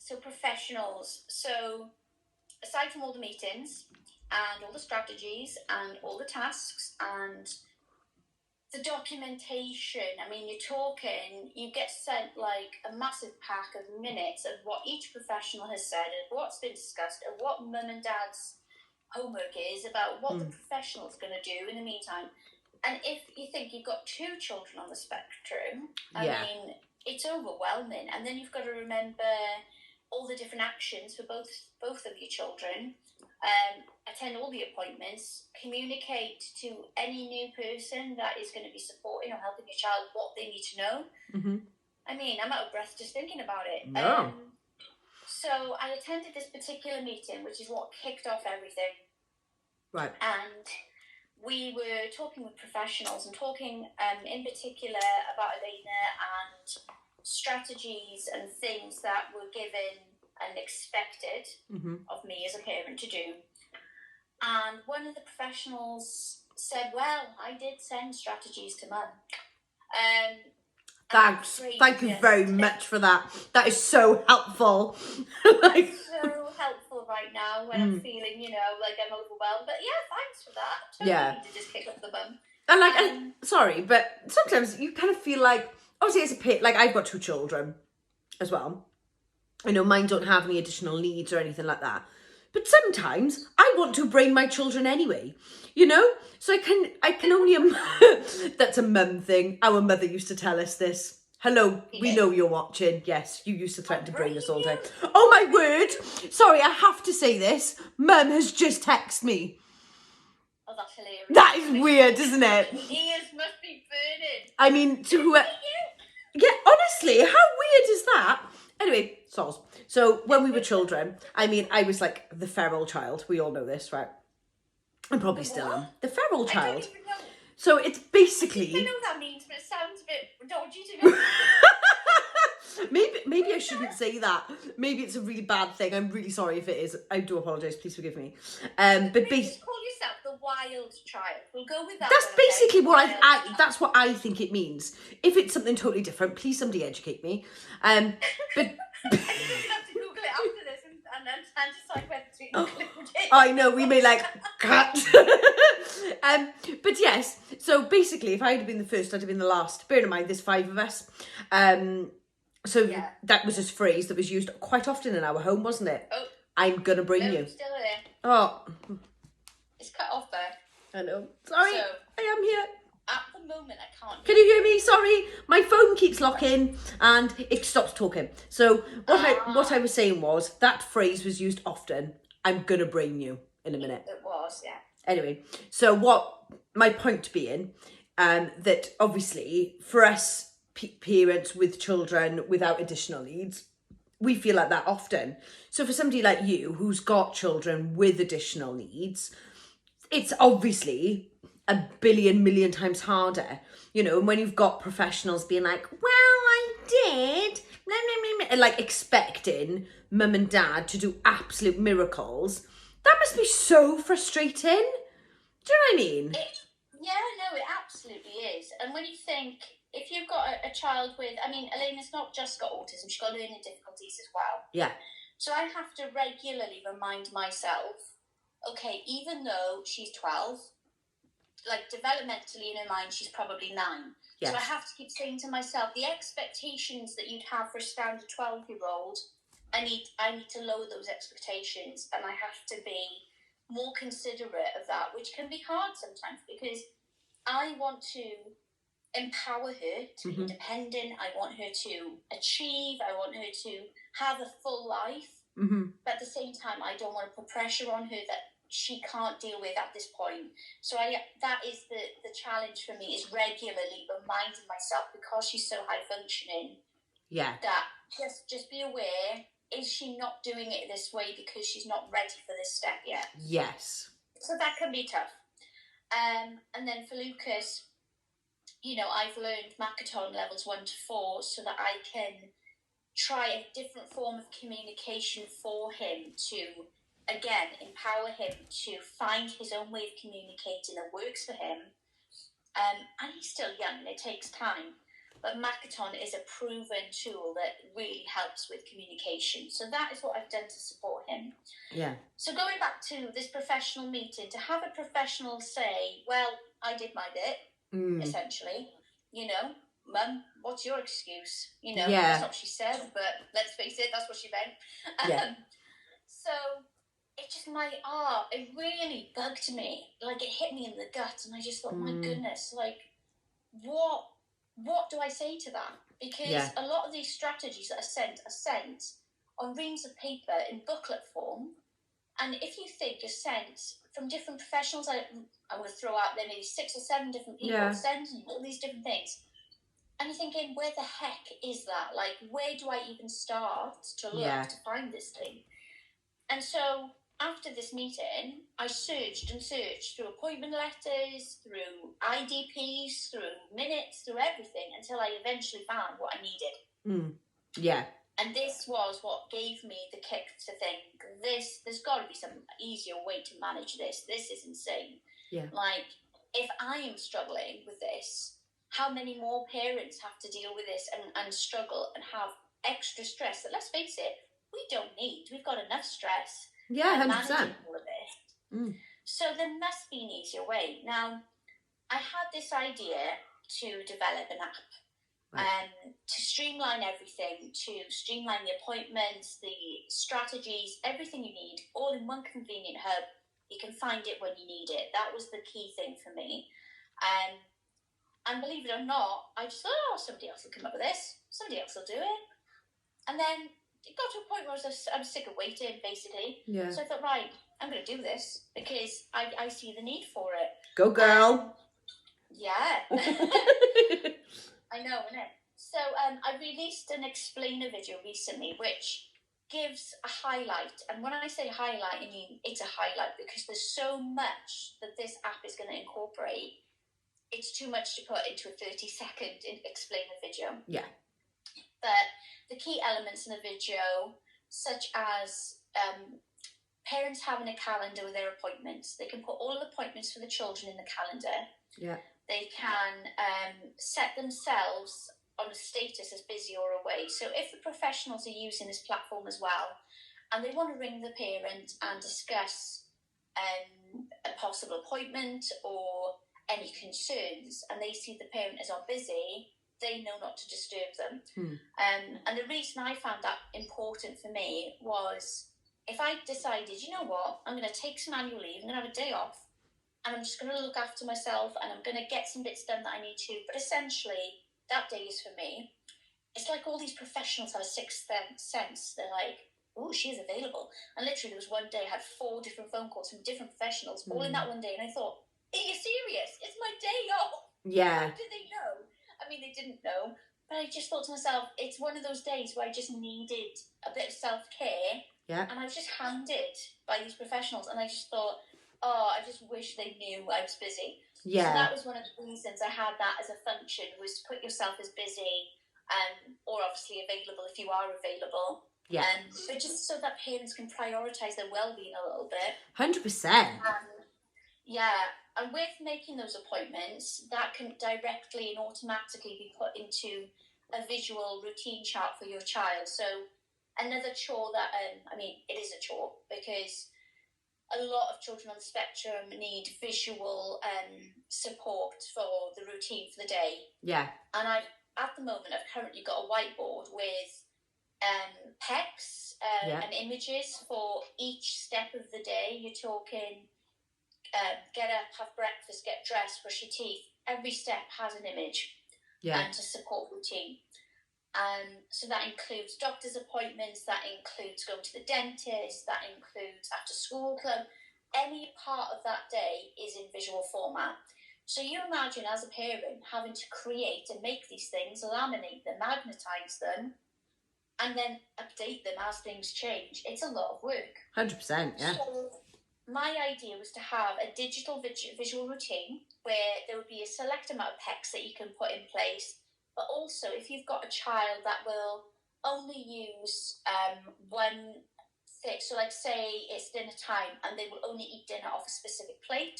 So professionals. So aside from all the meetings and all the strategies and all the tasks and the documentation, I mean, you get sent like a massive pack of minutes of what each professional has said and what's been discussed and what mum and dad's homework is about what the professional's going to do in the meantime. And if you think you've got 2 children on the spectrum, I mean, it's overwhelming. And then you've got to remember all the different actions for both of your children. Attend all the appointments, communicate to any new person that is going to be supporting or helping your child what they need to know. Mm-hmm. I mean, I'm out of breath just thinking about it. No. So I attended this particular meeting, which is what kicked off everything. Right. And we were talking with professionals and talking in particular about Elena and strategies and things that were given and expected of me as a parent to do. And one of the professionals said, well, I did send strategies to mum. Thanks. Thank you very much for that. That is so helpful. Like, so helpful right now when I'm feeling, like I'm overwhelmed. But yeah, thanks for that. Totally need to just kick up the bum. And like, sorry, but sometimes you kind of feel like, obviously as a parent, like I've got 2 children as well. I know mine don't have any additional needs or anything like that. But sometimes I want to brain my children anyway, So I can only, that's a mum thing. Our mother used to tell us this. Hello, we know you're watching. Yes, you used to threaten to brain us all day. Oh my word. Sorry, I have to say this. Mum has just texted me. Oh, that's hilarious. That is weird, isn't it? Ears must be burning. I mean, to whoever... Yeah, honestly, how weird is that? Anyway, soz. So when we were children, I mean, I was like the feral child. We all know this, right? I probably still am. The feral child. I don't even know. So it's basically... I know what that means, but it sounds a bit dodgy to me. Maybe I shouldn't say that. Maybe it's a really bad thing. I'm really sorry if it is. I do apologise. Please forgive me. But just call yourself the wild child. We'll go with that. That's basically what that's what I think it means. If it's something totally different, please somebody educate me. But I think we're gonna have to Google it after this and decide whether to include it. I know, we may like cut. But yes, so basically if I had been the first, I'd have been the last. Bear in mind there's 5 of us. So that was a phrase that was used quite often in our home, wasn't it? Oh, I'm gonna bring you. Still there. Oh, it's cut off there. I know. Sorry, So, I am here. At the moment, I can't. Can you hear me? Sorry, my phone keeps locking and it stops talking. So what I was saying was that phrase was used often. I'm gonna brain you in a minute. It was, yeah. Anyway, so what my point being, that obviously for us parents with children without additional needs, we feel like that often. So for somebody like you who's got children with additional needs, it's obviously a billion million times harder, and when you've got professionals being like, well, I did, and like expecting mum and dad to do absolute miracles, that must be so frustrating. Do you know what I mean? It absolutely is. And when you think, if you've got a child with, I mean, Elena's not just got autism, she's got learning difficulties as well. Yeah. So I have to regularly remind myself, okay, even though she's 12, like developmentally in her mind, she's probably 9. Yes. So I have to keep saying to myself, the expectations that you'd have for a standard 12-year-old, I need to lower those expectations, and I have to be more considerate of that, which can be hard sometimes because I want to empower her to be independent. I want her to achieve. I want her to have a full life. But at the same time, I don't want to put pressure on her that she can't deal with at this point. So that is the challenge for me, is regularly reminding myself, because she's so high functioning, that just be aware, is she not doing it this way because she's not ready for this step yet? Yes. So that can be tough. And then for Lucas, I've learned Makaton levels 1 to 4 so that I can try a different form of communication for him to, again, empower him to find his own way of communicating that works for him. And he's still young and it takes time. but Makaton is a proven tool that really helps with communication. So that is what I've done to support him. Yeah. So going back to this professional meeting, to have a professional say, well, I did my bit, essentially, you know, Mum, what's your excuse? You know, that's not what she said, but let's face it, that's what she meant. So it just it really bugged me. Like, it hit me in the gut, and I just thought, my goodness, like, what do I say to that? Because a lot of these strategies that are sent on reams of paper in booklet form, and if you think you're sent from different professionals, I'm going to throw out there maybe 6 or 7 different people sending all these different things, and you're thinking, where the heck is that? Like, where do I even start to look to find this thing? And so after this meeting, I searched and searched through appointment letters, through IDPs, through minutes, through everything, until I eventually found what I needed. Yeah. And this was what gave me the kick to think, there's got to be some easier way to manage this. This is insane. Yeah. Like, if I am struggling with this, how many more parents have to deal with this and struggle and have extra stress that, let's face it, we don't need. We've got enough stress. Yeah, 100%. Managing all of it. So there must be an easier way. Now, I had this idea to develop an app to streamline everything, to streamline the appointments, the strategies, everything you need, all in one convenient hub. You can find it when you need it. That was the key thing for me. And believe it or not, I just thought, somebody else will come up with this. Somebody else will do it. And then it got to a point where I was sick of waiting, basically. Yeah. So I thought, right, I'm going to do this because I see the need for it. Go, girl. Yeah. I know, innit? So I released an explainer video recently, which gives a highlight. And when I say highlight, I mean it's a highlight because there's so much that this app is going to incorporate. It's too much to put into a 30-second explainer video. Yeah. But the key elements in the video, such as parents having a calendar with their appointments. They can put all the appointments for the children in the calendar. Yeah. They can set themselves on a status as busy or away. So if the professionals are using this platform as well, and they want to ring the parent and discuss a possible appointment or any concerns, and they see the parent is on busy, they know not to disturb them. And the reason I found that important for me was if I decided, you know what, I'm going to take some annual leave, I'm going to have a day off, and I'm just going to look after myself, and I'm going to get some bits done that I need to, but essentially, that day is for me. It's like all these professionals have a sixth sense. They're like, oh, she is available. And literally, there was one day I had 4 different phone calls from different professionals, all in that one day, and I thought, are you serious? It's my day off. Yeah. How did they know? I mean, they didn't know, but I just thought to myself, it's one of those days where I just needed a bit of self-care. Yeah. And I was just handed by these professionals, and I just thought, I just wish they knew I was busy. Yeah. So that was one of the reasons I had that as a function, was to put yourself as busy, or obviously available if you are available. Yeah. But just so that parents can prioritise their well-being a little bit. 100%. Yeah. And with making those appointments, that can directly and automatically be put into a visual routine chart for your child. So another chore that, it is a chore because a lot of children on the spectrum need visual support for the routine for the day. Yeah. And at the moment, I've currently got a whiteboard with pecs and images for each step of the day. You're talking get up, have breakfast, get dressed, brush your teeth. Every step has an image to support routine. So that includes doctor's appointments, that includes going to the dentist, that includes after school club. Any part of that day is in visual format. So you imagine as a parent having to create and make these things, laminate them, magnetize them, and then update them as things change. It's a lot of work. 100%, yeah. So my idea was to have a digital visual routine where there would be a select amount of pecs that you can put in place. But also, if you've got a child that will only use one thing, so like say it's dinner time and they will only eat dinner off a specific plate,